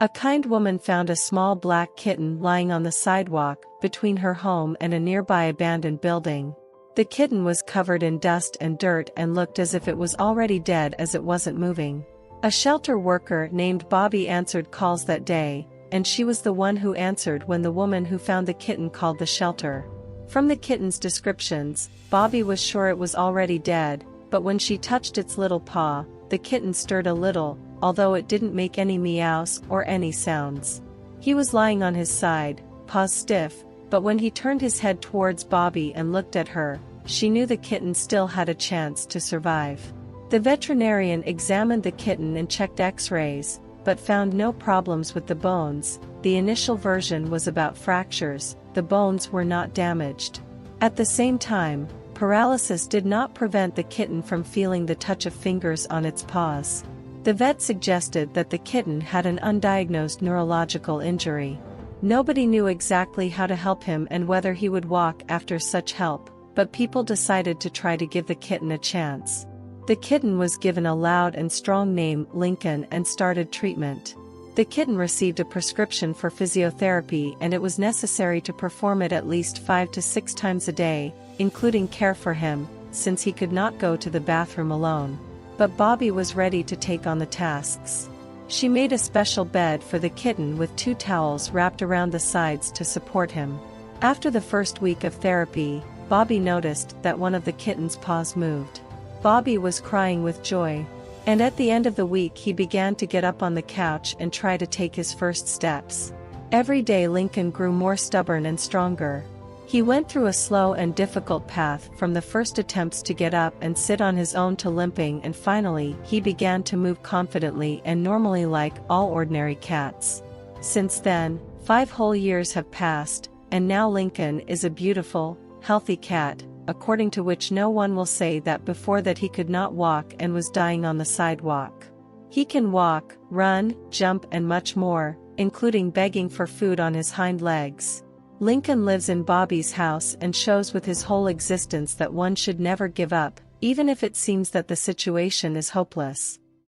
A kind woman found a small black kitten lying on the sidewalk between her home and a nearby abandoned building. The kitten was covered in dust and dirt and looked as if it was already dead as it wasn't moving. A shelter worker named Bobby answered calls that day, and she was the one who answered when the woman who found the kitten called the shelter. From the kitten's descriptions, Bobby was sure it was already dead, but when she touched its little paw, the kitten stirred a little, although it didn't make any meows or any sounds. He was lying on his side, paws stiff, but when he turned his head towards Bobby and looked at her, she knew the kitten still had a chance to survive. The veterinarian examined the kitten and checked X-rays, but found no problems with the bones. The initial version was about fractures, the bones were not damaged. At the same time, paralysis did not prevent the kitten from feeling the touch of fingers on its paws. The vet suggested that the kitten had an undiagnosed neurological injury. Nobody knew exactly how to help him and whether he would walk after such help, but people decided to try to give the kitten a chance. The kitten was given a loud and strong name, Lincoln, and started treatment. The kitten received a prescription for physiotherapy and it was necessary to perform it at least 5 to 6 times a day, including care for him, since he could not go to the bathroom alone. But Bobby was ready to take on the tasks. She made a special bed for the kitten with 2 towels wrapped around the sides to support him. After the first week of therapy, Bobby noticed that one of the kitten's paws moved. Bobby was crying with joy. And at the end of the week he began to get up on the couch and try to take his first steps. Every day Lincoln grew more stubborn and stronger. He went through a slow and difficult path from the first attempts to get up and sit on his own to limping, and finally he began to move confidently and normally like all ordinary cats. Since then, 5 whole years have passed, and now Lincoln is a beautiful, healthy cat, according to which no one will say that before that he could not walk and was dying on the sidewalk. He can walk, run, jump and much more, including begging for food on his hind legs. Lincoln lives in Bobby's house and shows with his whole existence that one should never give up, even if it seems that the situation is hopeless.